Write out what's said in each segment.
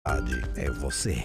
É você.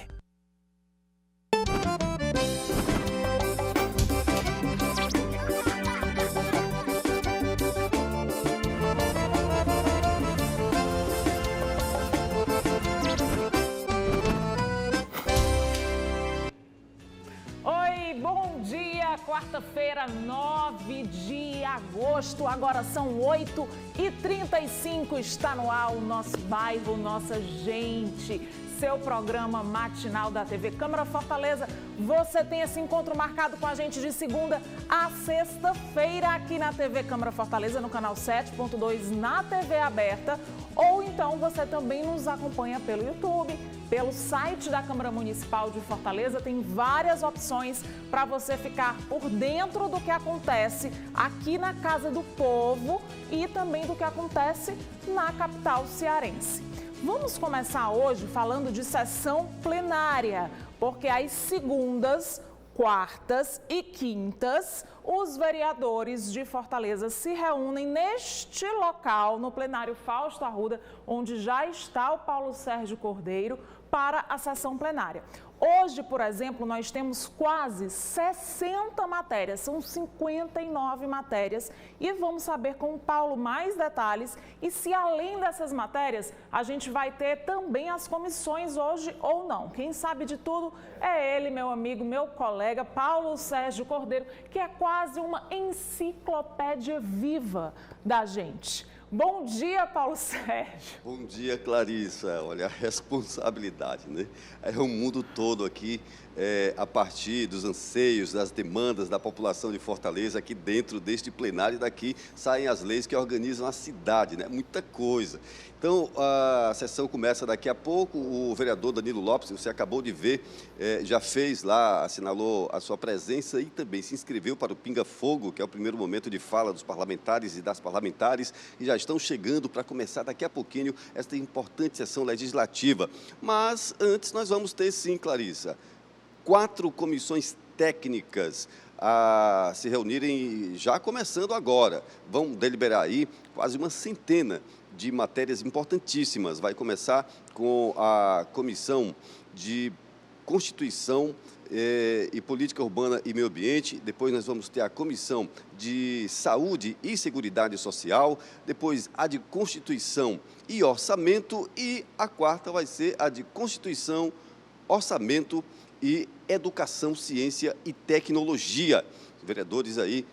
Oi, bom dia! Quarta-feira, 9 de agosto, agora são 8h35, está no ar o Nosso Bairro, Nossa Gente, seu programa matinal da TV Câmara Fortaleza. Você tem esse encontro marcado com a gente de segunda a sexta-feira aqui na TV Câmara Fortaleza, no canal 7.2, na TV aberta, ou então você também nos acompanha pelo YouTube, pelo site da Câmara Municipal de Fortaleza. Tem várias opções para você ficar por dentro do que acontece aqui na Casa do Povo e também do que acontece na capital cearense. Vamos começar hoje falando de sessão plenária, porque às segundas, quartas e quintas, os vereadores de Fortaleza se reúnem neste local, no plenário Fausto Arruda, onde já está o Paulo Sérgio Cordeiro, para a sessão plenária. Hoje, por exemplo, nós temos quase 60 matérias, são 59 matérias, e vamos saber com o Paulo mais detalhes e se além dessas matérias a gente vai ter também as comissões hoje ou não. Quem sabe de tudo é ele, meu amigo, meu colega Paulo Sérgio Cordeiro, que é quase uma enciclopédia viva da gente. Bom dia, Paulo Sérgio. Bom dia, Clarissa. Olha, a responsabilidade, né? É o mundo todo aqui, a partir dos anseios, das demandas da população de Fortaleza, aqui dentro deste plenário, daqui saem as leis que organizam a cidade, né? Muita coisa. Então, a sessão começa daqui a pouco. O vereador Danilo Lopes, você acabou de ver, já fez lá, assinalou a sua presença e também se inscreveu para o Pinga Fogo, que é o primeiro momento de fala dos parlamentares e das parlamentares, e já estão chegando para começar daqui a pouquinho esta importante sessão legislativa. Mas antes nós vamos ter, sim, Clarissa, 4 comissões técnicas a se reunirem já começando agora. Vão deliberar aí quase uma centena de matérias importantíssimas. Vai começar com a Comissão de Constituição e Política Urbana e Meio Ambiente. Depois nós vamos ter a Comissão de Saúde e Seguridade Social. Depois a de Constituição e Orçamento. E a quarta vai ser a de Constituição, Orçamento e Educação, Ciência e Tecnologia. Vereadores aí,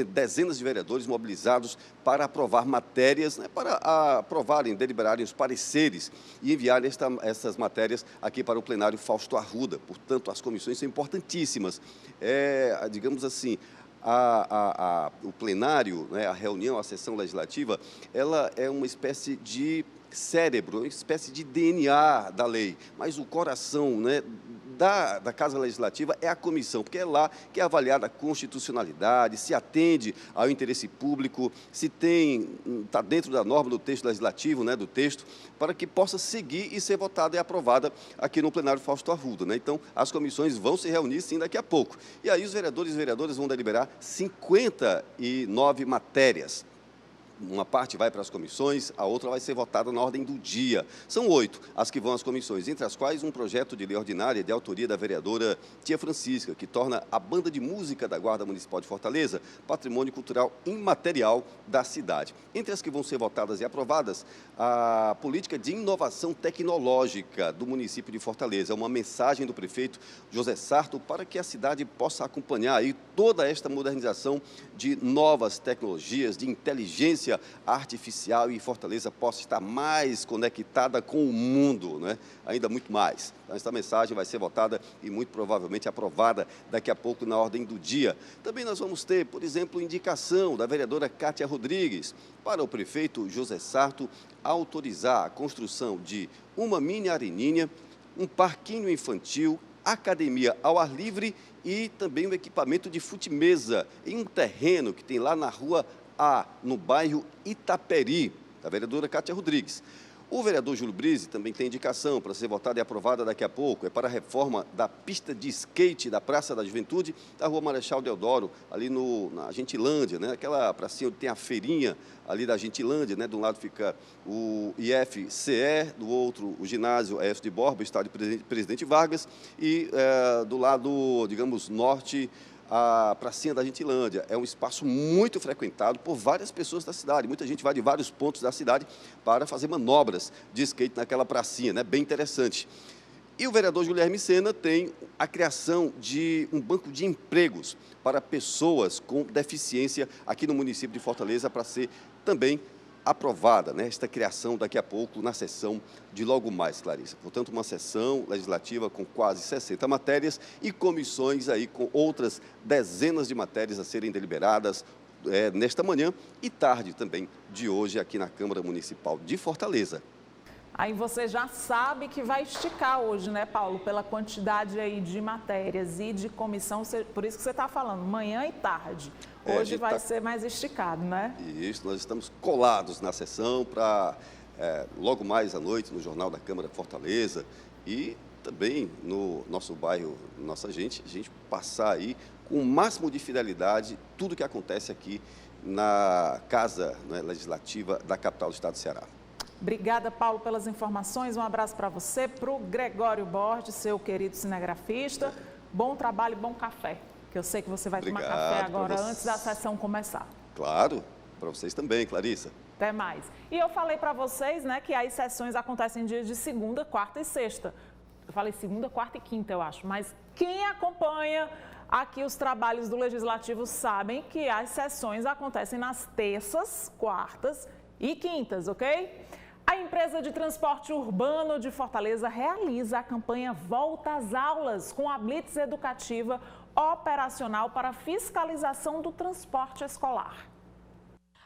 dezenas de vereadores mobilizados para aprovar matérias, né, para aprovarem, deliberarem os pareceres e enviarem essas matérias aqui para o plenário Fausto Arruda. Portanto, as comissões são importantíssimas. Digamos assim, o plenário, né, a reunião, a sessão legislativa, ela é uma espécie de cérebro, uma espécie de DNA da lei, mas o coração, né, da Casa Legislativa é a comissão, porque é lá que é avaliada a constitucionalidade, se atende ao interesse público, se está dentro da norma do texto legislativo, né, do texto, para que possa seguir e ser votada e aprovada aqui no plenário Fausto Arruda, né? Então, as comissões vão se reunir, sim, daqui a pouco. E aí os vereadores e vereadoras vão deliberar 59 matérias. Uma parte vai para as comissões, a outra vai ser votada na ordem do dia. São 8 as que vão às comissões, entre as quais um projeto de lei ordinária de autoria da vereadora Tia Francisca, que torna a Banda de Música da Guarda Municipal de Fortaleza patrimônio cultural imaterial da cidade. Entre as que vão ser votadas e aprovadas, a política de inovação tecnológica do município de Fortaleza. É uma mensagem do prefeito José Sarto para que a cidade possa acompanhar aí toda esta modernização de novas tecnologias, de inteligência artificial, e Fortaleza possa estar mais conectada com o mundo, né? Ainda muito mais. Então, esta mensagem vai ser votada e muito provavelmente aprovada daqui a pouco na ordem do dia. Também nós vamos ter, por exemplo, indicação da vereadora Cátia Rodrigues para o prefeito José Sarto autorizar a construção de uma mini areninha, um parquinho infantil, academia ao ar livre e também um equipamento de fute-mesa em um terreno que tem lá na rua A, no bairro Itaperi, da vereadora Cátia Rodrigues. O vereador Júlio Brise também tem indicação para ser votada e aprovada daqui a pouco. É para a reforma da pista de skate da Praça da Juventude, da Rua Marechal Deodoro, ali na Gentilândia, né? Aquela pracinha onde tem a feirinha ali da Gentilândia, né? De um lado fica o IFCE, do outro o ginásio EF de Borba, o estádio Presidente Vargas, e do lado, digamos, norte, a pracinha da Gentilândia. É um espaço muito frequentado por várias pessoas da cidade. Muita gente vai de vários pontos da cidade para fazer manobras de skate naquela pracinha, né? Bem interessante. E o vereador Guilherme Sena tem a criação de um banco de empregos para pessoas com deficiência aqui no município de Fortaleza, para ser também aprovada, né, esta criação daqui a pouco na sessão de logo mais, Clarissa. Portanto, uma sessão legislativa com quase 60 matérias e comissões aí com outras dezenas de matérias a serem deliberadas nesta manhã e tarde também de hoje aqui na Câmara Municipal de Fortaleza. Aí você já sabe que vai esticar hoje, né, Paulo, pela quantidade aí de matérias e de comissão, por isso que você está falando, manhã e tarde. Hoje vai ser mais esticado, né? Isso, nós estamos colados na sessão para logo mais à noite no Jornal da Câmara Fortaleza e também no nosso bairro, nossa gente, a gente passar aí com o máximo de fidelidade tudo que acontece aqui na Casa, né, Legislativa da capital do estado do Ceará. Obrigada, Paulo, pelas informações. Um abraço para você, para o Gregório Borges, seu querido cinegrafista. Bom trabalho e bom café, que eu sei que você vai tomar café agora antes da sessão começar. Claro, para vocês também, Clarissa. Até mais. E eu falei para vocês, né, que as sessões acontecem em dias de segunda, quarta e sexta. Eu falei segunda, quarta e quinta, eu acho, mas quem acompanha aqui os trabalhos do Legislativo sabem que as sessões acontecem nas terças, quartas e quintas, ok? A empresa de transporte urbano de Fortaleza realiza a campanha Volta às Aulas com a Blitz Educativa operacional para fiscalização do transporte escolar.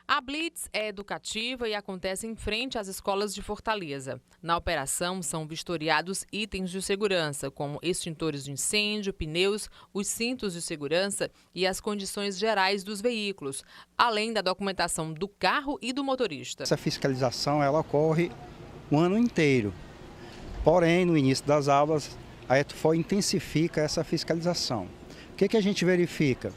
A Blitz é educativa e acontece em frente às escolas de Fortaleza. Na operação são vistoriados itens de segurança, como extintores de incêndio, pneus, os cintos de segurança e as condições gerais dos veículos, além da documentação do carro e do motorista. Essa fiscalização ela ocorre o ano inteiro. Porém, no início das aulas, a ETUFOR intensifica essa fiscalização. O que a gente verifica?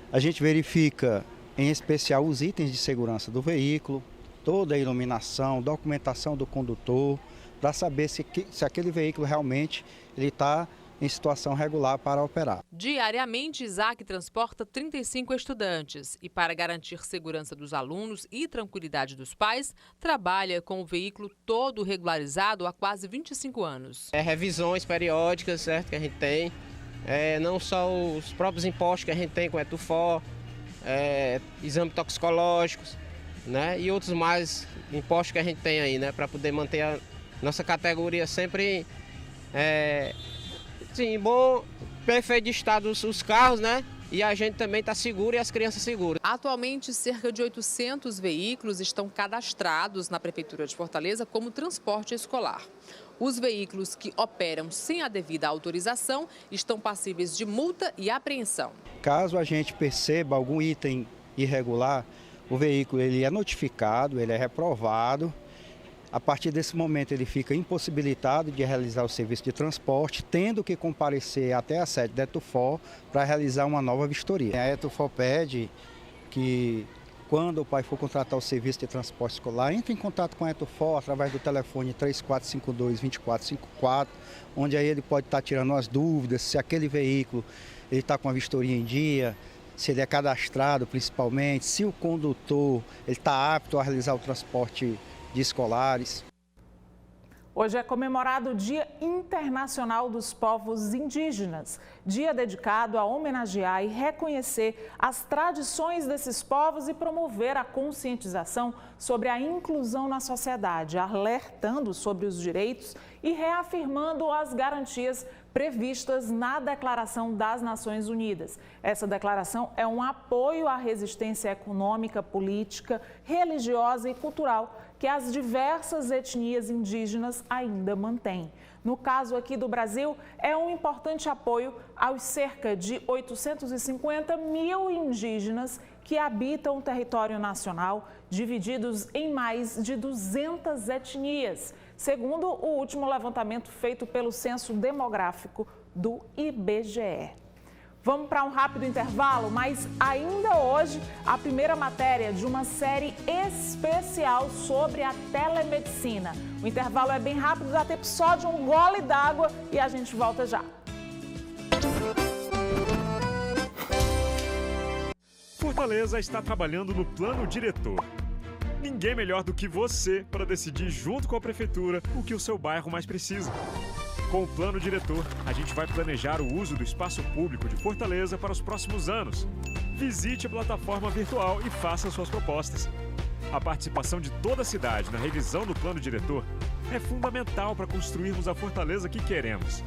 A gente verifica em especial os itens de segurança do veículo, toda a iluminação, documentação do condutor, para saber se aquele veículo realmente está em situação regular para operar. Diariamente, Isaac transporta 35 estudantes e, para garantir segurança dos alunos e tranquilidade dos pais, trabalha com o veículo todo regularizado há quase 25 anos. Revisões periódicas, certo, que a gente tem, não só os próprios impostos que a gente tem com a ETUFOR, exames toxicológicos, né, e outros mais impostos que a gente tem aí, né, para poder manter a nossa categoria sempre em bom, perfeito estado os carros, né, e a gente também está seguro e as crianças seguras. Atualmente, cerca de 800 veículos estão cadastrados na Prefeitura de Fortaleza como transporte escolar. Os veículos que operam sem a devida autorização estão passíveis de multa e apreensão. Caso a gente perceba algum item irregular, o veículo ele é notificado, ele é reprovado. A partir desse momento ele fica impossibilitado de realizar o serviço de transporte, tendo que comparecer até a sede da ETUFOR para realizar uma nova vistoria. A ETUFOR pede que, quando o pai for contratar o serviço de transporte escolar, entre em contato com a ETUFOR através do telefone 3452-2454, onde aí ele pode estar tirando as dúvidas se aquele veículo está com a vistoria em dia, se ele é cadastrado principalmente, se o condutor está apto a realizar o transporte de escolares. Hoje é comemorado o Dia Internacional dos Povos Indígenas, dia dedicado a homenagear e reconhecer as tradições desses povos e promover a conscientização sobre a inclusão na sociedade, alertando sobre os direitos e reafirmando as garantias previstas na Declaração das Nações Unidas. Essa declaração é um apoio à resistência econômica, política, religiosa e cultural que as diversas etnias indígenas ainda mantêm. No caso aqui do Brasil, é um importante apoio aos cerca de 850 mil indígenas que habitam o território nacional, divididos em mais de 200 etnias, segundo o último levantamento feito pelo Censo Demográfico do IBGE. Vamos para um rápido intervalo, mas ainda hoje a primeira matéria de uma série especial sobre a telemedicina. O intervalo é bem rápido, dá tempo só de um gole d'água e a gente volta já. Fortaleza está trabalhando no plano diretor. Ninguém melhor do que você para decidir junto com a prefeitura o que o seu bairro mais precisa. Com o plano diretor, a gente vai planejar o uso do espaço público de Fortaleza para os próximos anos. Visite a plataforma virtual e faça suas propostas. A participação de toda a cidade na revisão do plano diretor é fundamental para construirmos a Fortaleza que queremos.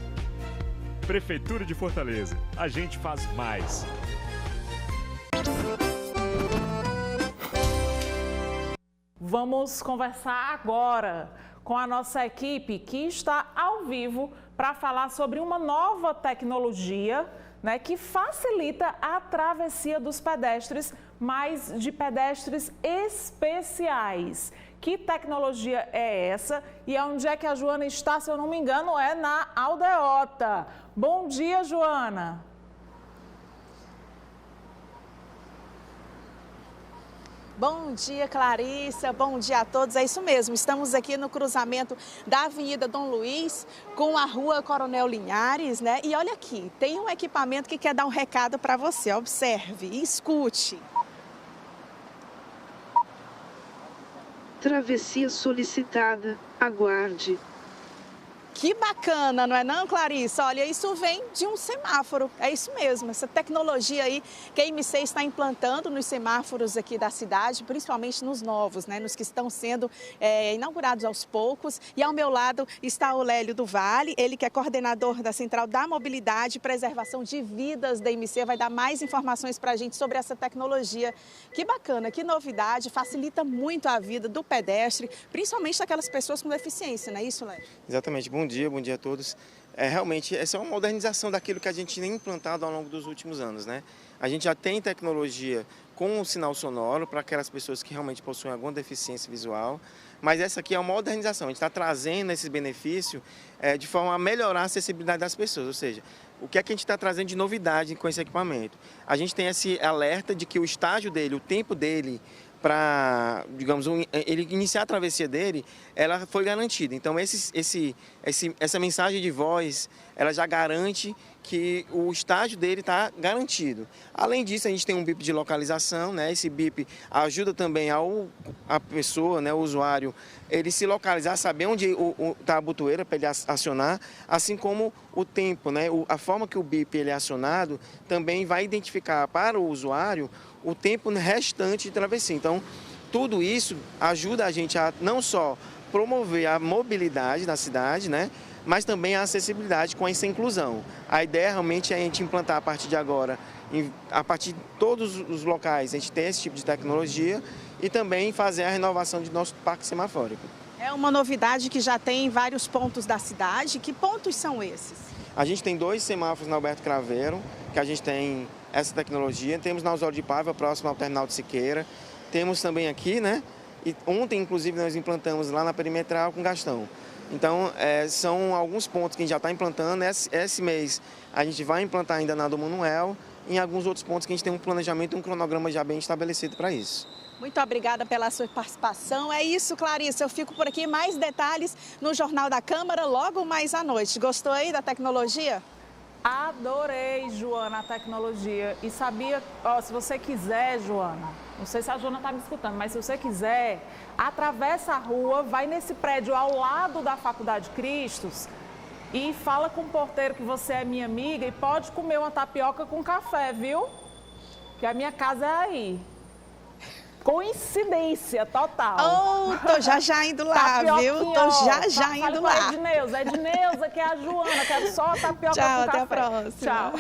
Prefeitura de Fortaleza, a gente faz mais. Vamos conversar agora com a nossa equipe que está ao vivo para falar sobre uma nova tecnologia, né, que facilita a travessia dos pedestres, mas de pedestres especiais. Que tecnologia é essa? E onde é que a Joana está, se eu não me engano, é na Aldeota. Bom dia, Joana. Bom dia, Clarissa. Bom dia a todos. É isso mesmo. Estamos aqui no cruzamento da Avenida Dom Luiz com a Rua Coronel Linhares, né? E olha aqui, tem um equipamento que quer dar um recado para você. Observe e escute. Travessia solicitada. Aguarde. Que bacana, não é não, Clarissa? Olha, isso vem de um semáforo, é isso mesmo, essa tecnologia aí que a IMC está implantando nos semáforos aqui da cidade, principalmente nos novos, né, nos que estão sendo inaugurados aos poucos. E ao meu lado está o Lélio do Vale, ele que é coordenador da Central da Mobilidade e Preservação de Vidas da IMC, vai dar mais informações para a gente sobre essa tecnologia. Que bacana, que novidade, facilita muito a vida do pedestre, principalmente daquelas pessoas com deficiência, não é isso, Lélio? Exatamente. Bom dia a todos. Realmente, essa é uma modernização daquilo que a gente tem implantado ao longo dos últimos anos, né? A gente já tem tecnologia com o sinal sonoro para aquelas pessoas que realmente possuem alguma deficiência visual, mas essa aqui é uma modernização, a gente está trazendo esse benefício de forma a melhorar a acessibilidade das pessoas, ou seja, o que é que a gente está trazendo de novidade com esse equipamento? A gente tem esse alerta de que o estágio dele, o tempo dele, para, digamos, ele iniciar a travessia dele, ela foi garantida. Então, essa mensagem de voz, ela já garante que o estágio dele está garantido. Além disso, a gente tem um bip de localização, né? Esse bip ajuda também a pessoa, né, o usuário, ele se localizar, saber onde está a botoeira para ele acionar, assim como o tempo, né? A forma que o bip ele é acionado também vai identificar para o usuário o tempo restante de travessia. Então, tudo isso ajuda a gente a não só promover a mobilidade da cidade, né, mas também a acessibilidade com essa inclusão. A ideia realmente é a gente implantar a partir de agora, a partir de todos os locais, a gente ter esse tipo de tecnologia e também fazer a renovação de nosso parque semafórico. É uma novidade que já tem em vários pontos da cidade. Que pontos são esses? A gente tem 2 semáforos na Alberto Craveiro, que a gente tem essa tecnologia. Temos na Oswaldo de Paiva, próximo ao terminal de Siqueira. Temos também aqui, né? E ontem, inclusive, nós implantamos lá na Perimetral com Gastão. Então, são alguns pontos que a gente já está implantando. Esse mês a gente vai implantar ainda na do Manuel. Em alguns outros pontos que a gente tem um planejamento, um cronograma já bem estabelecido para isso. Muito obrigada pela sua participação. É isso, Clarissa. Eu fico por aqui. Mais detalhes no Jornal da Câmara, logo mais à noite. Gostou aí da tecnologia? Adorei, Joana, a tecnologia. E sabia, se você quiser, Joana, não sei se a Joana está me escutando, mas se você quiser, atravessa a rua, vai nesse prédio ao lado da Faculdade Cristos e fala com o porteiro que você é minha amiga e pode comer uma tapioca com café, viu? Que a minha casa é aí. Coincidência total. Tô já indo lá, viu? Tô já indo lá. Edneuza, que é a Joana, quero só tapioca Tchau, com café. Até a próxima. Tchau.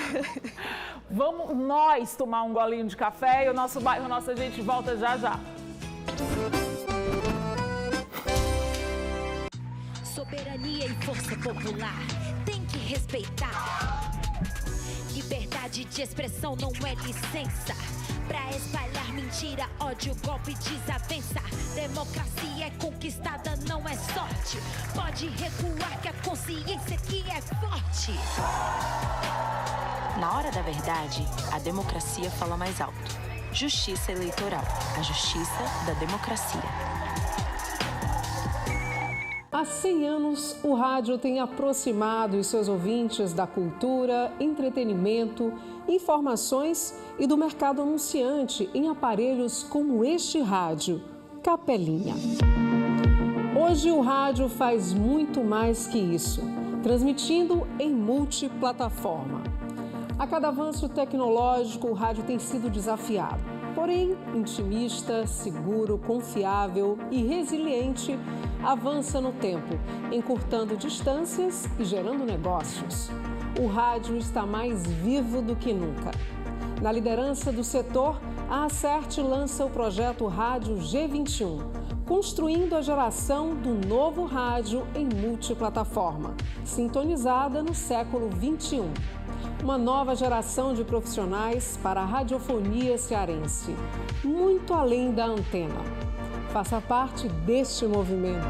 Vamos nós tomar um golinho de café e o nosso bairro, nossa gente volta já já. Soberania e força popular tem que respeitar. Liberdade de expressão não é licença pra espalhar mentira, ódio, golpe, desavença. Democracia é conquistada, não é sorte. Pode recuar que a consciência aqui é forte. Na hora da verdade, a democracia fala mais alto. Justiça eleitoral, a justiça da democracia. Há 100 anos, o rádio tem aproximado os seus ouvintes da cultura, entretenimento, informações e do mercado anunciante em aparelhos como este rádio, Capelinha. Hoje o rádio faz muito mais que isso, transmitindo em multiplataforma. A cada avanço tecnológico, o rádio tem sido desafiado. Porém, intimista, seguro, confiável e resiliente, avança no tempo, encurtando distâncias e gerando negócios. O rádio está mais vivo do que nunca. Na liderança do setor, a Acert lança o projeto Rádio G21, construindo a geração do novo rádio em multiplataforma, sintonizada no século XXI. Uma nova geração de profissionais para a radiofonia cearense, muito além da antena. Faça parte deste movimento.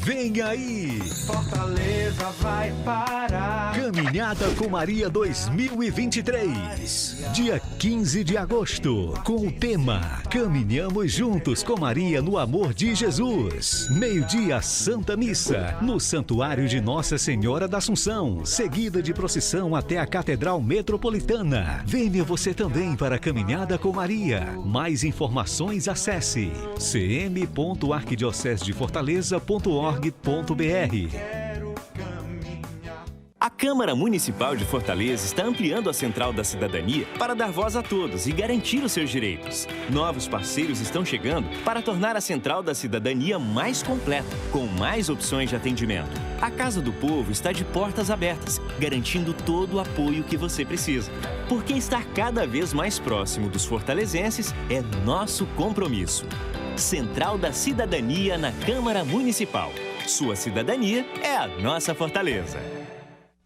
Vem aí! Fortaleza vai parar. Caminhada com Maria 2023. Dia 15 de agosto, com o tema Caminhamos Juntos com Maria no Amor de Jesus. Meio-dia, Santa Missa, no Santuário de Nossa Senhora da Assunção, seguida de procissão até a Catedral Metropolitana. Venha você também para a Caminhada com Maria. Mais informações, acesse cm.arquidiocesedefortaleza.org.br. A Câmara Municipal de Fortaleza está ampliando a Central da Cidadania para dar voz a todos e garantir os seus direitos. Novos parceiros estão chegando para tornar a Central da Cidadania mais completa, com mais opções de atendimento. A Casa do Povo está de portas abertas, garantindo todo o apoio que você precisa. Porque estar cada vez mais próximo dos fortalezenses é nosso compromisso. Central da Cidadania na Câmara Municipal. Sua cidadania é a nossa fortaleza.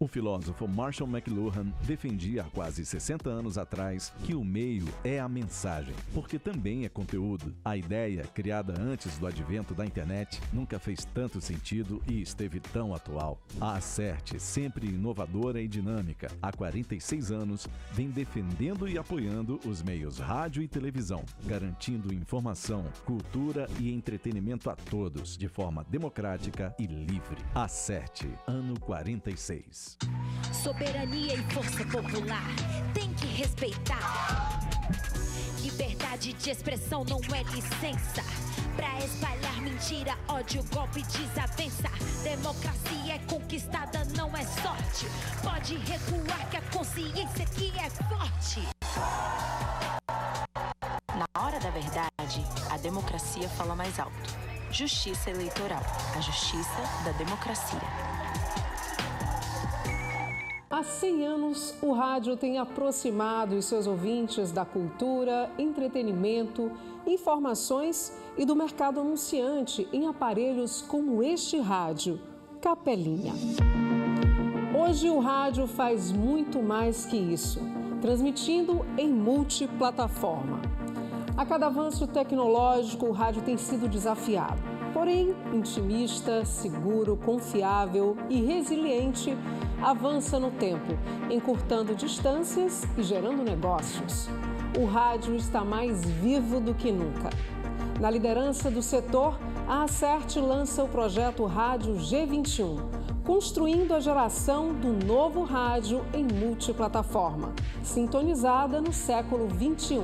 O filósofo Marshall McLuhan defendia há quase 60 anos atrás que o meio é a mensagem, porque também é conteúdo. A ideia, criada antes do advento da internet, nunca fez tanto sentido e esteve tão atual. A Acert, sempre inovadora e dinâmica, há 46 anos, vem defendendo e apoiando os meios rádio e televisão, garantindo informação, cultura e entretenimento a todos, de forma democrática e livre. Acert, ano 46. Soberania e força popular, tem que respeitar. Liberdade de expressão não é licença pra espalhar mentira, ódio, golpe, desavença. Democracia é conquistada, não é sorte. Pode recuar que a consciência aqui é forte. Na hora da verdade, a democracia fala mais alto. Justiça eleitoral, a justiça da democracia. Há 100 anos, o rádio tem aproximado os seus ouvintes da cultura, entretenimento, informações e do mercado anunciante em aparelhos como este rádio, Capelinha. Hoje o rádio faz muito mais que isso, transmitindo em multiplataforma. A cada avanço tecnológico, o rádio tem sido desafiado. Porém, intimista, seguro, confiável e resiliente, avança no tempo, encurtando distâncias e gerando negócios. O rádio está mais vivo do que nunca. Na liderança do setor, a Acert lança o projeto Rádio G21, construindo a geração do novo rádio em multiplataforma, sintonizada no século XXI.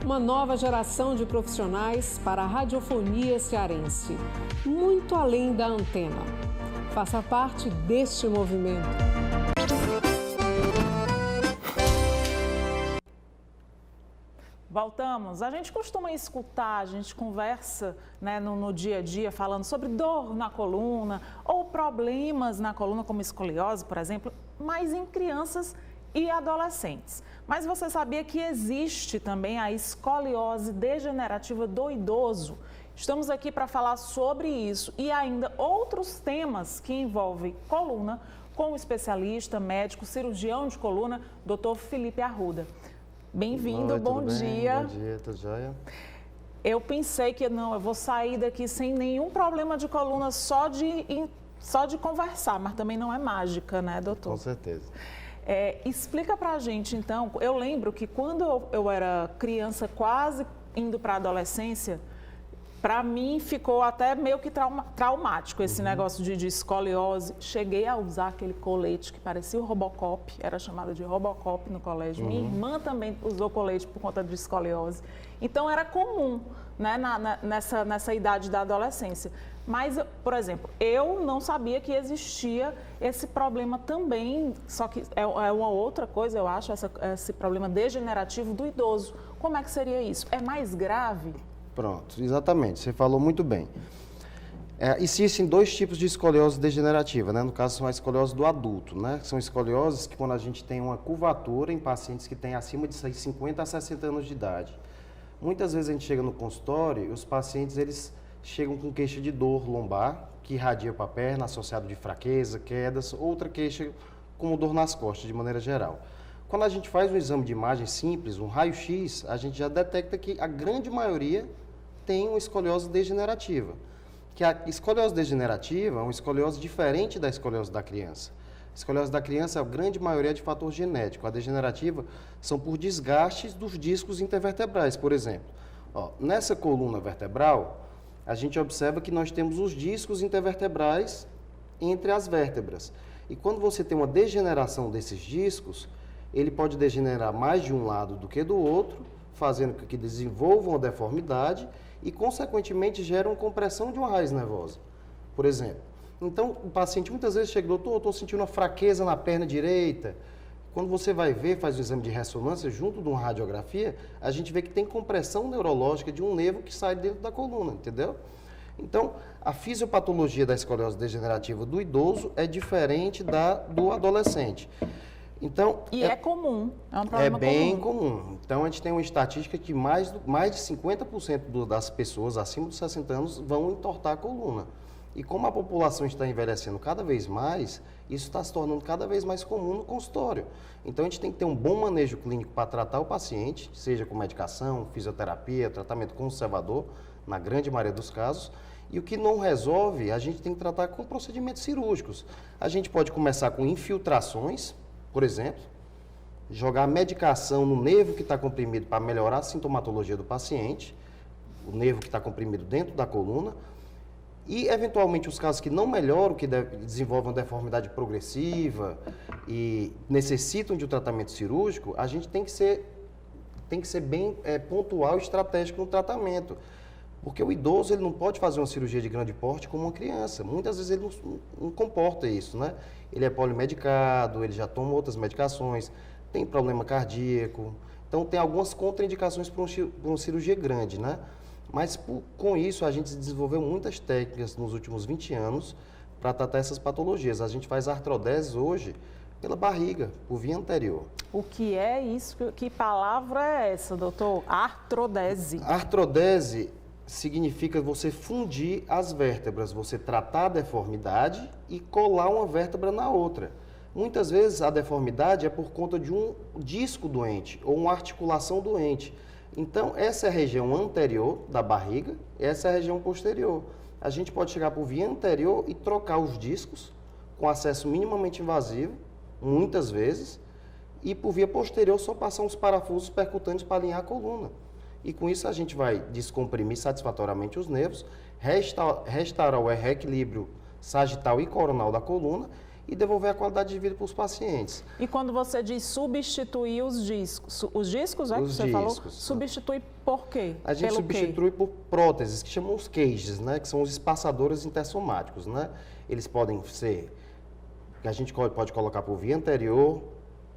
Uma nova geração de profissionais para a radiofonia cearense, muito além da antena. Faça parte deste movimento. Voltamos. A gente costuma escutar, a gente conversa, né, no dia a dia falando sobre dor na coluna ou problemas na coluna, como escoliose, por exemplo, mas em crianças e adolescentes. Mas você sabia que existe também a escoliose degenerativa do idoso? Estamos aqui para falar sobre isso e ainda outros temas que envolvem coluna com o especialista, médico, cirurgião de coluna, Dr. Felipe Arruda. Bem-vindo, bom dia. Bom dia, tudo jóia? Eu pensei que eu vou sair daqui sem nenhum problema de coluna, só de conversar, mas também não é mágica, né, doutor? Com certeza. Explica pra gente, então, eu lembro que quando eu era criança, quase indo para a adolescência, para mim ficou até meio que traumático esse negócio de escoliose. Cheguei a usar aquele colete que parecia o Robocop, era chamado de Robocop no colégio. Minha irmã também usou colete por conta de escoliose. Então era comum, né, nessa idade da adolescência. Mas, por exemplo, eu não sabia que existia esse problema também, só que é uma outra coisa, eu acho, esse problema degenerativo do idoso. Como é que seria isso? É mais grave? Pronto, exatamente, você falou muito bem. Existem dois tipos de escoliose degenerativa, né? No caso, são a escoliose do adulto, né? São escolioses que quando a gente tem uma curvatura em pacientes que têm acima de 50 a 60 anos de idade. Muitas vezes a gente chega no consultório e os pacientes, eles chegam com queixa de dor lombar, que irradia para a perna, associado de fraqueza, quedas, outra queixa como dor nas costas, de maneira geral. Quando a gente faz um exame de imagem simples, um raio-x, a gente já detecta que a grande maioria tem uma escoliose degenerativa. Que a escoliose degenerativa é uma escoliose diferente da escoliose da criança. A escoliose da criança, a grande maioria é de fator genético. A degenerativa são por desgastes dos discos intervertebrais, por exemplo. Nessa coluna vertebral, a gente observa que nós temos os discos intervertebrais entre as vértebras. E quando você tem uma degeneração desses discos, ele pode degenerar mais de um lado do que do outro, fazendo com que desenvolva uma deformidade e, consequentemente, gera uma compressão de uma raiz nervosa, por exemplo. Então, o paciente muitas vezes chega, doutor, eu estou sentindo uma fraqueza na perna direita. Quando você vai ver, faz o exame de ressonância, junto de uma radiografia, a gente vê que tem compressão neurológica de um nervo que sai dentro da coluna, entendeu? Então, a fisiopatologia da escoliose degenerativa do idoso é diferente do adolescente. Então, é comum, é um problema bem comum. Então, a gente tem uma estatística que mais de 50% das pessoas acima de 60 anos vão entortar a coluna. E como a população está envelhecendo cada vez mais, isso está se tornando cada vez mais comum no consultório. Então, a gente tem que ter um bom manejo clínico para tratar o paciente, seja com medicação, fisioterapia, tratamento conservador, na grande maioria dos casos. E o que não resolve, a gente tem que tratar com procedimentos cirúrgicos. A gente pode começar com infiltrações, por exemplo, jogar medicação no nervo que está comprimido para melhorar a sintomatologia do paciente, o nervo que está comprimido dentro da coluna, e, eventualmente, os casos que não melhoram, que desenvolvem uma deformidade progressiva e necessitam de um tratamento cirúrgico, a gente tem que ser bem pontual e estratégico no tratamento. Porque o idoso, ele não pode fazer uma cirurgia de grande porte como uma criança. Muitas vezes ele não comporta isso, né? Ele é polimedicado, ele já toma outras medicações, tem problema cardíaco. Então, tem algumas contraindicações para uma cirurgia grande, né? Mas, com isso, a gente desenvolveu muitas técnicas nos últimos 20 anos para tratar essas patologias. A gente faz artrodese hoje pela barriga, por via anterior. O que é isso? Que palavra é essa, doutor? Artrodese. Artrodese significa você fundir as vértebras, você tratar a deformidade e colar uma vértebra na outra. Muitas vezes a deformidade é por conta de um disco doente ou uma articulação doente. Então, essa é a região anterior da barriga, essa é a região posterior. A gente pode chegar por via anterior e trocar os discos com acesso minimamente invasivo, muitas vezes, e por via posterior só passar uns parafusos percutantes para alinhar a coluna. E com isso a gente vai descomprimir satisfatoriamente os nervos, restaurar o reequilíbrio sagital e coronal da coluna e devolver a qualidade de vida para os pacientes. E quando você diz substituir os discos é que você falou? Substitui por quê? A gente substitui por próteses, que chamam os cages, né? Que são os espaçadores intersomáticos, né? Eles podem ser, a gente pode colocar por via anterior,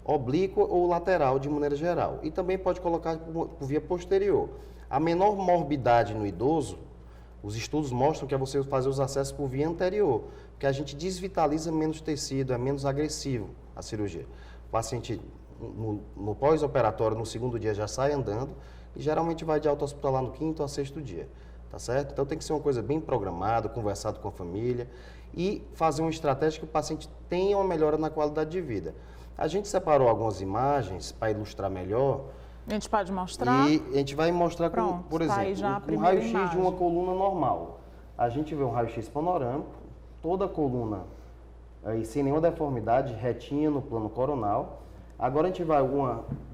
oblíqua ou lateral, de maneira geral. E também pode colocar por via posterior. A menor morbidade no idoso, os estudos mostram que é você fazer os acessos por via anterior, porque a gente desvitaliza menos tecido, é menos agressivo a cirurgia. O paciente, no pós-operatório, no segundo dia, já sai andando e geralmente vai de alta hospitalar no quinto ou sexto dia, tá certo? Então tem que ser uma coisa bem programada, conversado com a família e fazer uma estratégia que o paciente tenha uma melhora na qualidade de vida. A gente separou algumas imagens para ilustrar melhor A gente pode mostrar? E a gente vai mostrar, por exemplo, um raio-x de uma coluna normal. A gente vê um raio-x panorâmico, toda a coluna aí, sem nenhuma deformidade, retinha no plano coronal. Agora a gente vai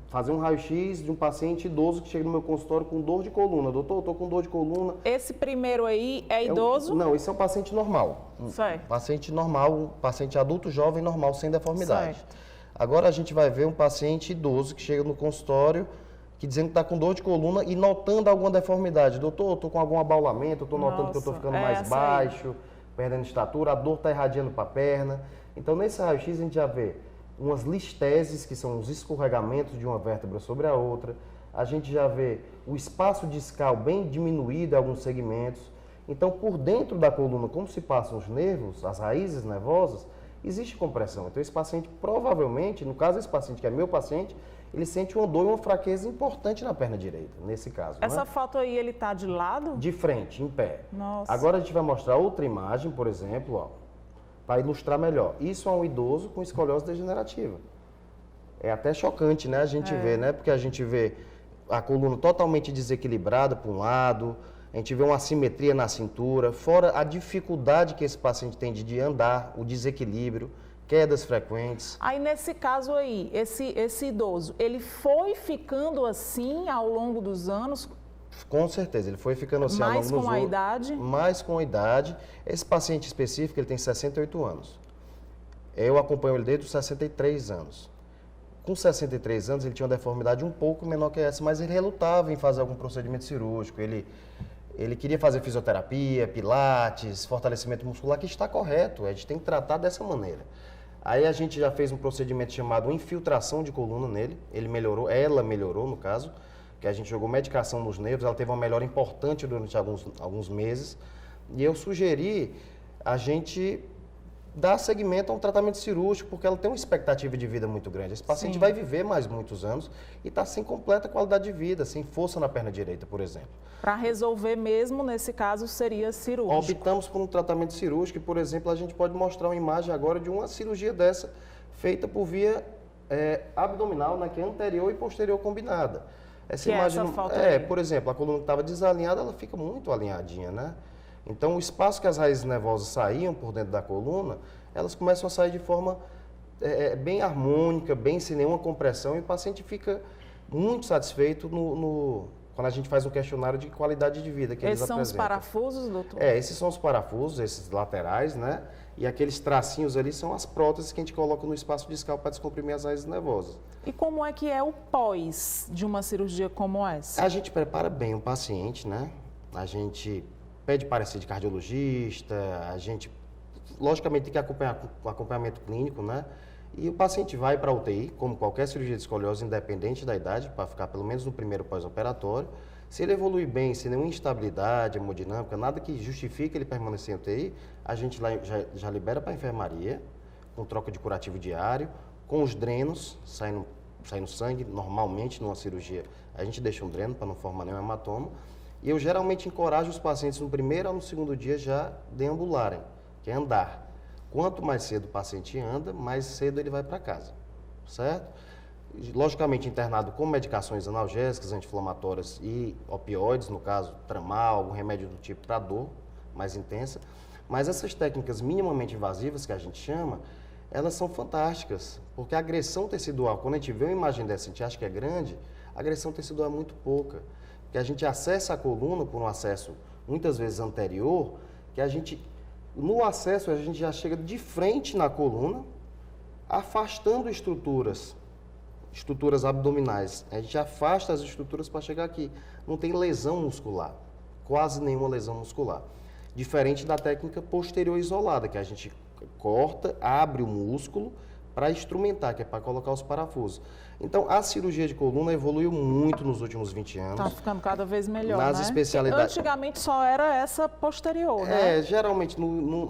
fazer um raio-x de um paciente idoso que chega no meu consultório com dor de coluna. Doutor, eu estou com dor de coluna. Esse primeiro aí é idoso? Não, esse é um paciente normal. Certo. Paciente normal, um paciente adulto, jovem, normal, sem deformidade. Certo. Agora a gente vai ver um paciente idoso que chega no consultório que dizendo que está com dor de coluna e notando alguma deformidade. Doutor, eu estou com algum abaulamento, eu estou notando que eu estou ficando mais baixo, perdendo estatura, a dor está irradiando para a perna. Então, nesse raio-x a gente já vê umas listeses, que são os escorregamentos de uma vértebra sobre a outra. A gente já vê o espaço discal bem diminuído em alguns segmentos. Então, por dentro da coluna, como se passam os nervos, as raízes nervosas, existe compressão. Então, esse paciente provavelmente, no caso desse paciente que é meu paciente, ele sente uma dor e uma fraqueza importante na perna direita, nesse caso. Essa foto aí, ele está de lado? De frente, em pé. Nossa. Agora a gente vai mostrar outra imagem, por exemplo, ó, para ilustrar melhor. Isso é um idoso com escoliose degenerativa. É até chocante, né, a gente ver, né? Porque a gente vê a coluna totalmente desequilibrada para um lado, a gente vê uma assimetria na cintura, fora a dificuldade que esse paciente tem de andar, o desequilíbrio, quedas frequentes. Aí, nesse caso aí, esse idoso, ele foi ficando assim ao longo dos anos? Com certeza, ele foi ficando assim ao longo dos anos. Mais com a idade? Mais com a idade. Esse paciente específico, ele tem 68 anos. Eu acompanho ele desde os 63 anos. Com 63 anos, ele tinha uma deformidade um pouco menor que essa, mas ele relutava em fazer algum procedimento cirúrgico. Ele queria fazer fisioterapia, pilates, fortalecimento muscular, que está correto, a gente tem que tratar dessa maneira. Aí a gente já fez um procedimento chamado infiltração de coluna nele, ela melhorou no caso, que a gente jogou medicação nos nervos, ela teve uma melhora importante durante alguns meses, e eu sugeri a gente dar seguimento a um tratamento cirúrgico, porque ela tem uma expectativa de vida muito grande. Esse paciente vai viver mais muitos anos e está sem completa qualidade de vida, sem força na perna direita, por exemplo. Para resolver mesmo, nesse caso, seria cirúrgico? Optamos por um tratamento cirúrgico e, por exemplo, a gente pode mostrar uma imagem agora de uma cirurgia dessa, feita por via abdominal, né, que é anterior e posterior combinada. Essa imagem, por exemplo, a coluna que estava desalinhada, ela fica muito alinhadinha, né? Então, o espaço que as raízes nervosas saíam por dentro da coluna, elas começam a sair de forma bem harmônica, bem sem nenhuma compressão, e o paciente fica muito satisfeito quando a gente faz um questionário de qualidade de vida que eles apresentam. Esses são os parafusos, doutor? Esses são os parafusos, esses laterais, né? E aqueles tracinhos ali são as próteses que a gente coloca no espaço discal para descomprimir as raízes nervosas. E como é que é o pós de uma cirurgia como essa? A gente prepara bem o paciente, né? A gente pede parecer de cardiologista, a gente, logicamente, tem que acompanhar o acompanhamento clínico, né? E o paciente vai para a UTI, como qualquer cirurgia de escoliose, independente da idade, para ficar pelo menos no primeiro pós-operatório. Se ele evolui bem, sem nenhuma instabilidade hemodinâmica, nada que justifique ele permanecer em UTI, a gente já libera para a enfermaria, com troca de curativo diário, com os drenos, saindo sangue, normalmente numa cirurgia. A gente deixa um dreno para não formar nenhum hematoma. E eu geralmente encorajo os pacientes no primeiro ou no segundo dia já deambularem, que é andar. Quanto mais cedo o paciente anda, mais cedo ele vai para casa, certo? Logicamente internado com medicações analgésicas, anti-inflamatórias e opioides, no caso, tramal, algum remédio do tipo para dor mais intensa. Mas essas técnicas minimamente invasivas, que a gente chama, elas são fantásticas, porque a agressão tecidual, quando a gente vê uma imagem dessa, a gente acha que é grande, a agressão tecidual é muito pouca. Que a gente acessa a coluna por um acesso muitas vezes anterior, que no acesso a gente já chega de frente na coluna, afastando estruturas abdominais. A gente afasta as estruturas para chegar aqui. Não tem lesão muscular, quase nenhuma lesão muscular. Diferente da técnica posterior isolada, que a gente corta, abre o músculo para instrumentar, que é para colocar os parafusos. Então, a cirurgia de coluna evoluiu muito nos últimos 20 anos. Está ficando cada vez melhor, nas especialidades. Antigamente só era essa posterior, né? Geralmente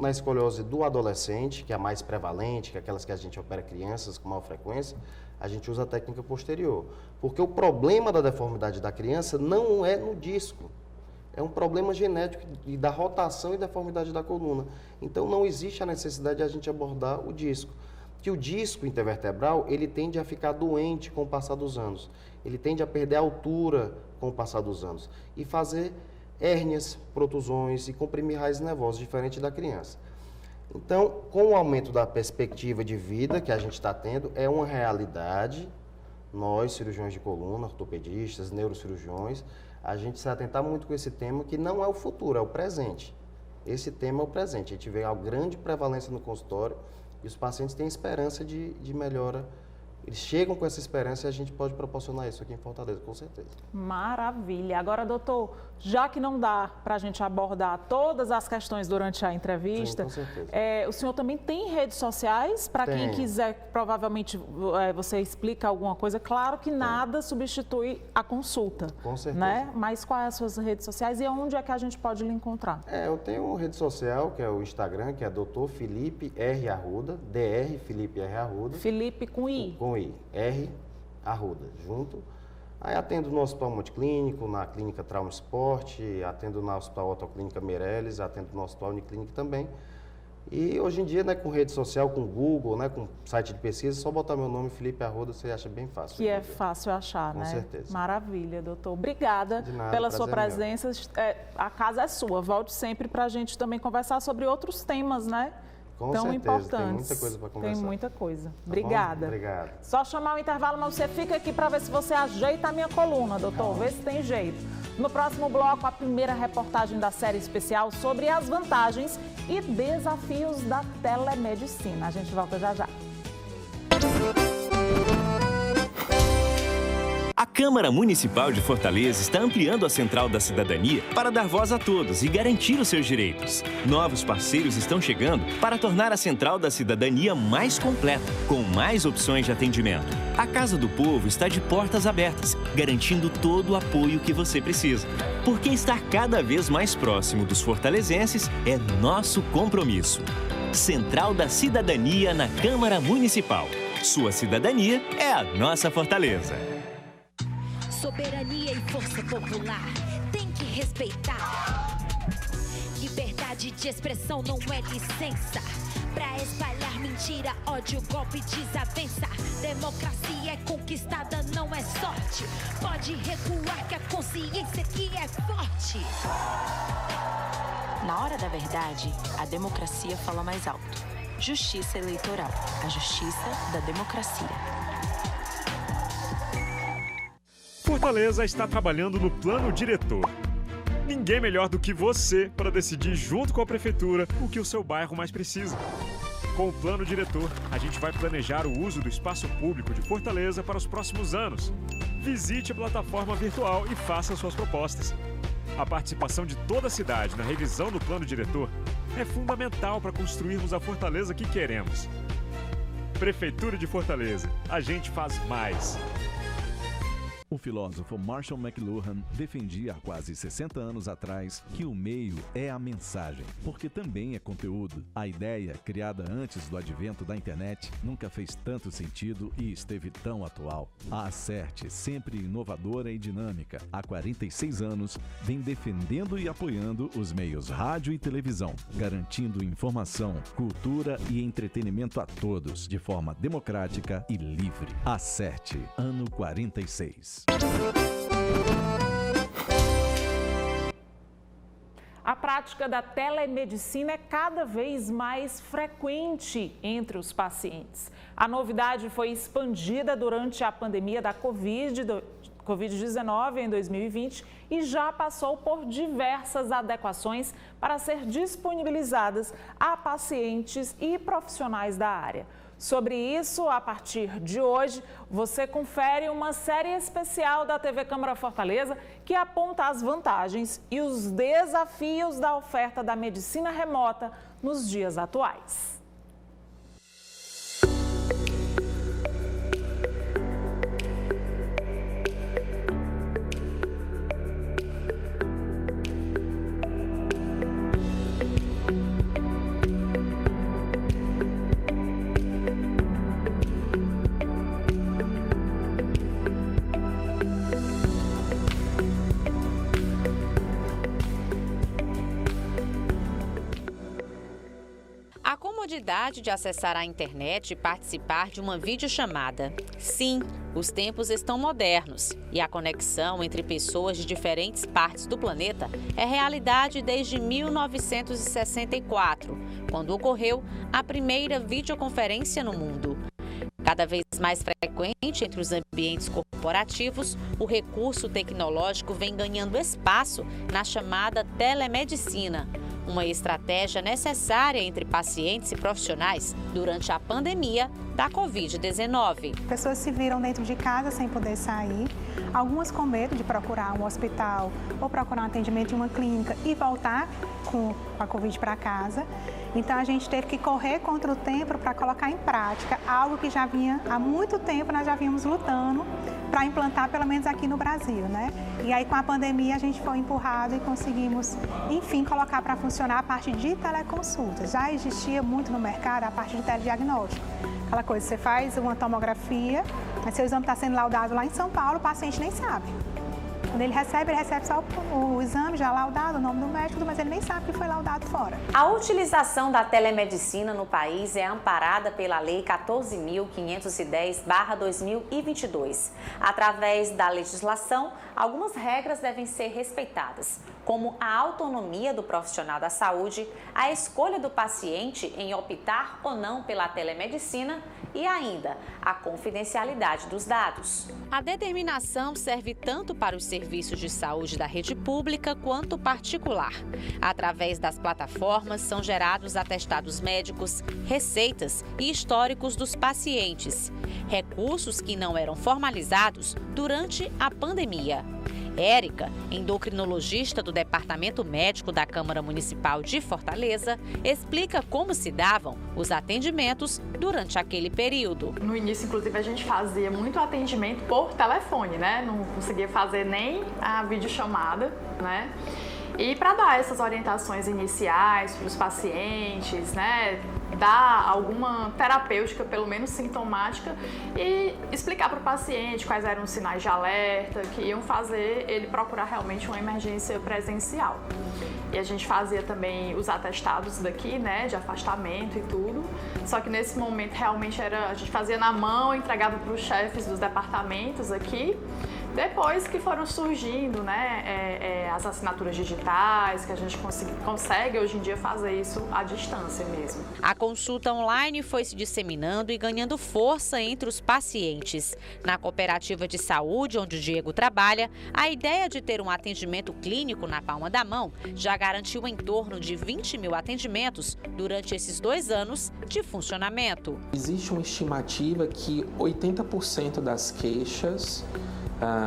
na escoliose do adolescente, que é a mais prevalente, que é aquelas que a gente opera crianças com maior frequência, a gente usa a técnica posterior. Porque o problema da deformidade da criança não é no disco. É um problema genético e da rotação e deformidade da coluna. Então, não existe a necessidade de a gente abordar o disco. que o disco intervertebral, ele tende a ficar doente com o passar dos anos. Ele tende a perder a altura com o passar dos anos e fazer hérnias, protusões e comprimir raízes nervosas, diferente da criança. Então, com o aumento da perspectiva de vida que a gente está tendo, é uma realidade. Nós, cirurgiões de coluna, ortopedistas, neurocirurgiões, a gente se atentar muito com esse tema, que não é o futuro, é o presente. Esse tema é o presente. A gente vê uma grande prevalência no consultório e os pacientes têm esperança de melhora. Eles chegam com essa esperança e a gente pode proporcionar isso aqui em Fortaleza, com certeza. Maravilha. Agora, doutor, já que não dá para a gente abordar todas as questões durante a entrevista, sim, com certeza. O senhor também tem redes sociais? Para quem quiser, provavelmente você explica alguma coisa. Claro que nada substitui a consulta. Com certeza. Né? Mas quais são as suas redes sociais e onde é que a gente pode lhe encontrar? Eu tenho uma rede social, que é o Instagram, que é Dr. Felipe R. Arruda, Dr. Felipe R. Arruda. Felipe com I. Com I, R. Arruda, junto. Aí atendo no Hospital Multiclínico, na Clínica Trauma Esporte, atendo na Hospital Autoclínica Meireles, atendo no Hospital Uniclínica também. E hoje em dia, né, com rede social, com Google, né, com site de pesquisa, só botar meu nome, Felipe Arruda, você acha bem fácil. Que é fácil achar, né? Com certeza. Maravilha, doutor. Obrigada De nada, pela sua prazer presença. A casa é sua. Volte sempre para a gente também conversar sobre outros temas, né? Com tão certeza, importantes. tem muita coisa para conversar. Tem muita coisa. Tá Obrigada. bom? Obrigado. Só chamar o intervalo, mas você fica aqui para ver se você ajeita a minha coluna, doutor. Vê se tem jeito. No próximo bloco, a primeira reportagem da série especial sobre as vantagens e desafios da telemedicina. A gente volta já já. A Câmara Municipal de Fortaleza está ampliando a Central da Cidadania para dar voz a todos e garantir os seus direitos. Novos parceiros estão chegando para tornar a Central da Cidadania mais completa, com mais opções de atendimento. A Casa do Povo está de portas abertas, garantindo todo o apoio que você precisa. Porque estar cada vez mais próximo dos fortalezenses é nosso compromisso. Central da Cidadania na Câmara Municipal. Sua cidadania é a nossa fortaleza. Soberania e força popular, tem que respeitar. Liberdade de expressão não é licença pra espalhar mentira, ódio, golpe, desavença. Democracia é conquistada, não é sorte. Pode recuar que a consciência aqui é forte. Na hora da verdade, a democracia fala mais alto. Justiça Eleitoral, a justiça da democracia. Fortaleza está trabalhando no plano diretor. Ninguém melhor do que você para decidir junto com a prefeitura o que o seu bairro mais precisa. Com o plano diretor, a gente vai planejar o uso do espaço público de Fortaleza para os próximos anos. Visite a plataforma virtual e faça suas propostas. A participação de toda a cidade na revisão do plano diretor é fundamental para construirmos a Fortaleza que queremos. Prefeitura de Fortaleza, a gente faz mais. O filósofo Marshall McLuhan defendia há quase 60 anos atrás que o meio é a mensagem, porque também é conteúdo. A ideia, criada antes do advento da internet, nunca fez tanto sentido e esteve tão atual. A Acerte, sempre inovadora e dinâmica, há 46 anos, vem defendendo e apoiando os meios rádio e televisão, garantindo informação, cultura e entretenimento a todos, de forma democrática e livre. Acerte, ano 46. A prática da telemedicina é cada vez mais frequente entre os pacientes. A novidade foi expandida durante a pandemia da Covid-19 em 2020 e já passou por diversas adequações para ser disponibilizadas a pacientes e profissionais da área. Sobre isso, a partir de hoje, você confere uma série especial da TV Câmara Fortaleza que aponta as vantagens e os desafios da oferta da medicina remota nos dias atuais. possibilidade de acessar a internet e participar de uma videochamada. Sim, os tempos estão modernos e a conexão entre pessoas de diferentes partes do planeta é realidade desde 1964, quando ocorreu a primeira videoconferência no mundo. Cada vez mais frequente entre os ambientes corporativos, o recurso tecnológico vem ganhando espaço na chamada telemedicina, uma estratégia necessária entre pacientes e profissionais durante a pandemia da Covid-19. Pessoas se viram dentro de casa sem poder sair, algumas com medo de procurar um hospital ou procurar um atendimento em uma clínica e voltar com a Covid para casa. Então a gente teve que correr contra o tempo para colocar em prática algo que já vinha há muito tempo, nós já vínhamos lutando para implantar, pelo menos aqui no Brasil, né? E aí com a pandemia a gente foi empurrado e conseguimos, enfim, colocar para funcionar a parte de teleconsultas. Já existia muito no mercado a parte de telediagnóstico. Aquela coisa, você faz uma tomografia, mas seu exame está sendo laudado lá em São Paulo, o paciente nem sabe. Quando ele recebe só o exame já laudado, o nome do médico, mas ele nem sabe que foi laudado fora. A utilização da telemedicina no país é amparada pela Lei 14.510/2022. Através da legislação, algumas regras devem ser respeitadas, como a autonomia do profissional da saúde, a escolha do paciente em optar ou não pela telemedicina e ainda a confidencialidade dos dados. A determinação serve tanto para os serviços de saúde da rede pública quanto particular. Através das plataformas são gerados atestados médicos, receitas e históricos dos pacientes, recursos que não eram formalizados durante a pandemia. Érica, endocrinologista do Departamento Médico da Câmara Municipal de Fortaleza, explica como se davam os atendimentos durante aquele período. No início, inclusive, a gente fazia muito atendimento por telefone, né? Não conseguia fazer nem a videochamada, né? E para dar essas orientações iniciais para os pacientes, né? Dar alguma terapêutica, pelo menos sintomática, e explicar para o paciente quais eram os sinais de alerta que iam fazer ele procurar realmente uma emergência presencial. E a gente fazia também os atestados daqui, né, de afastamento e tudo. Só que nesse momento realmente a gente fazia na mão, entregava para os chefes dos departamentos aqui. Depois que foram surgindo, né, as assinaturas digitais, que a gente consegue hoje em dia fazer isso à distância mesmo. A consulta online foi se disseminando e ganhando força entre os pacientes. Na cooperativa de saúde, onde o Diego trabalha, a ideia de ter um atendimento clínico na palma da mão já garantiu em torno de 20 mil atendimentos durante esses 2 anos de funcionamento. Existe uma estimativa que 80% das queixas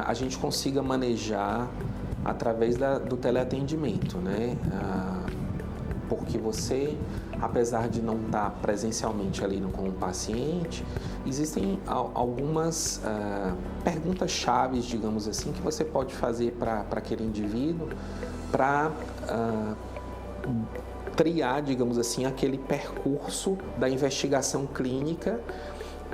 a gente consiga manejar através do teleatendimento, né? Porque você, apesar de não estar presencialmente ali com o paciente, existem algumas perguntas-chave, digamos assim, que você pode fazer para aquele indivíduo para triar, digamos assim, aquele percurso da investigação clínica.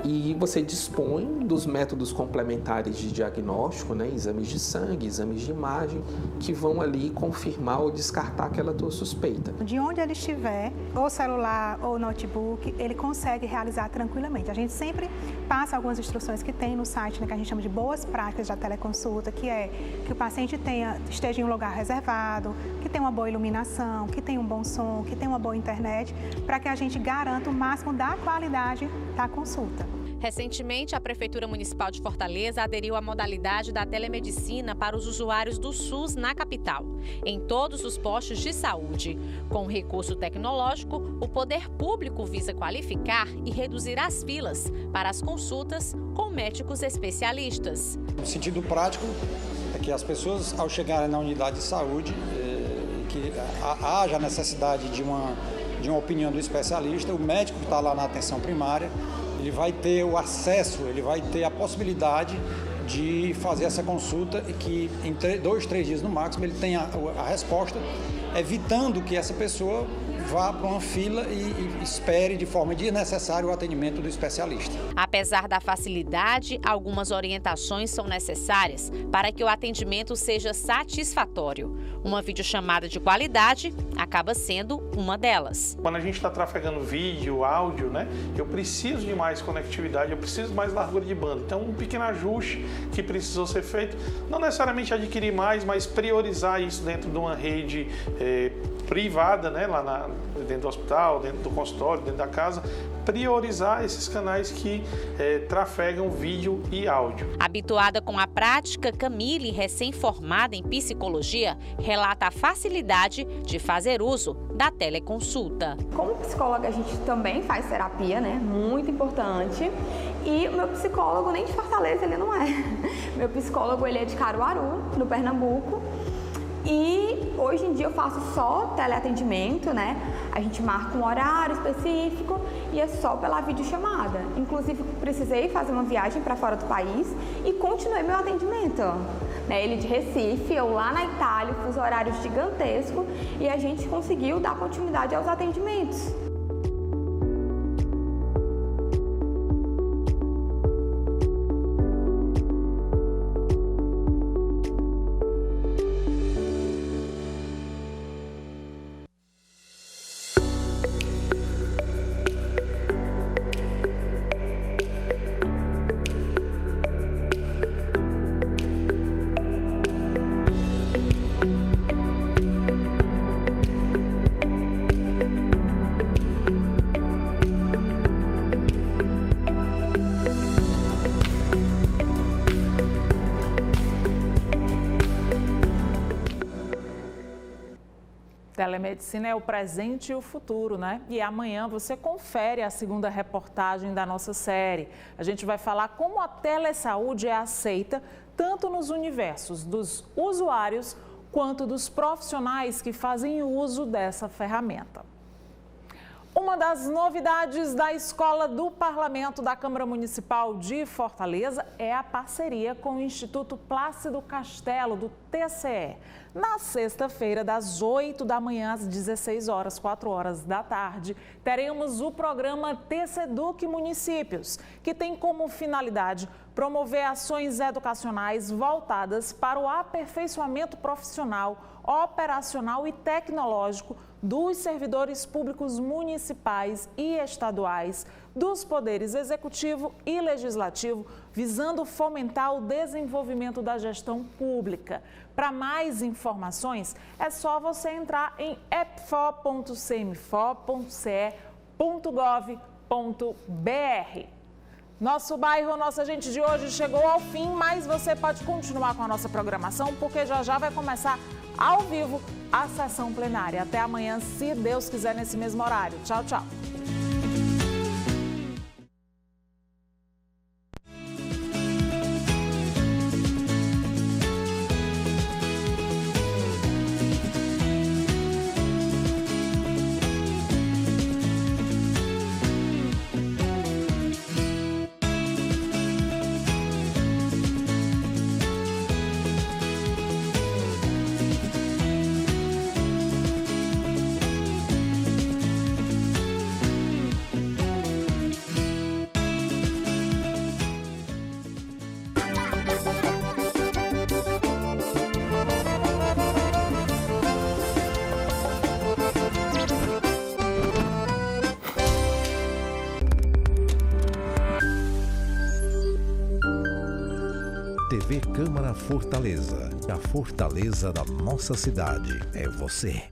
E você dispõe dos métodos complementares de diagnóstico, né? Exames de sangue, exames de imagem, que vão ali confirmar ou descartar aquela tua suspeita. De onde ele estiver, ou celular ou notebook, ele consegue realizar tranquilamente. A gente sempre passa algumas instruções que tem no site, né, que a gente chama de boas práticas da teleconsulta, que é que o paciente esteja em um lugar reservado, que tenha uma boa iluminação, que tenha um bom som, que tenha uma boa internet, para que a gente garanta o máximo da qualidade da consulta. Recentemente, a Prefeitura Municipal de Fortaleza aderiu à modalidade da telemedicina para os usuários do SUS na capital, em todos os postos de saúde. Com o recurso tecnológico, o poder público visa qualificar e reduzir as filas para as consultas com médicos especialistas. No sentido prático, é que as pessoas, ao chegarem na unidade de saúde, que haja necessidade de uma opinião do especialista, o médico que está lá na atenção primária, ele vai ter o acesso, ele vai ter a possibilidade de fazer essa consulta e que em 2, 3 dias no máximo ele tenha a resposta, evitando que essa pessoa vá para uma fila e espere de forma desnecessária o atendimento do especialista. Apesar da facilidade, algumas orientações são necessárias para que o atendimento seja satisfatório. Uma videochamada de qualidade acaba sendo uma delas. Quando a gente está trafegando vídeo, áudio, né, eu preciso de mais conectividade, eu preciso de mais largura de banda. Então, um pequeno ajuste que precisou ser feito, não necessariamente adquirir mais, mas priorizar isso dentro de uma rede privada, né, dentro do hospital, dentro do consultório, dentro da casa, priorizar esses canais que trafegam vídeo e áudio. Habituada com a prática, Camille, recém-formada em psicologia, relata a facilidade de fazer uso da teleconsulta. Como psicóloga, a gente também faz terapia, né? Muito importante. E o meu psicólogo nem de Fortaleza ele não é. Meu psicólogo ele é de Caruaru, no Pernambuco. E hoje em dia eu faço só teleatendimento, né? A gente marca um horário específico e é só pela videochamada. Inclusive, precisei fazer uma viagem para fora do país e continuei meu atendimento. Ele de Recife, eu lá na Itália, fiz horários gigantescos e a gente conseguiu dar continuidade aos atendimentos. Telemedicina é o presente e o futuro, né? E amanhã você confere a segunda reportagem da nossa série. A gente vai falar como a telesaúde é aceita tanto nos universos dos usuários quanto dos profissionais que fazem uso dessa ferramenta. Uma das novidades da Escola do Parlamento da Câmara Municipal de Fortaleza é a parceria com o Instituto Plácido Castelo, do TCE. Na sexta-feira, das 8 da manhã às 16 horas, 4 horas da tarde, teremos o programa TCEduc Municípios, que tem como finalidade promover ações educacionais voltadas para o aperfeiçoamento profissional, operacional e tecnológico dos servidores públicos municipais e estaduais, dos poderes executivo e legislativo, visando fomentar o desenvolvimento da gestão pública. Para mais informações, é só você entrar em epfo.cmfo.ce.gov.br. Nosso bairro, nossa gente de hoje chegou ao fim, mas você pode continuar com a nossa programação, porque já vai começar ao vivo a sessão plenária. Até amanhã, se Deus quiser, nesse mesmo horário. Tchau, tchau. TV Câmara Fortaleza. A fortaleza da nossa cidade é você.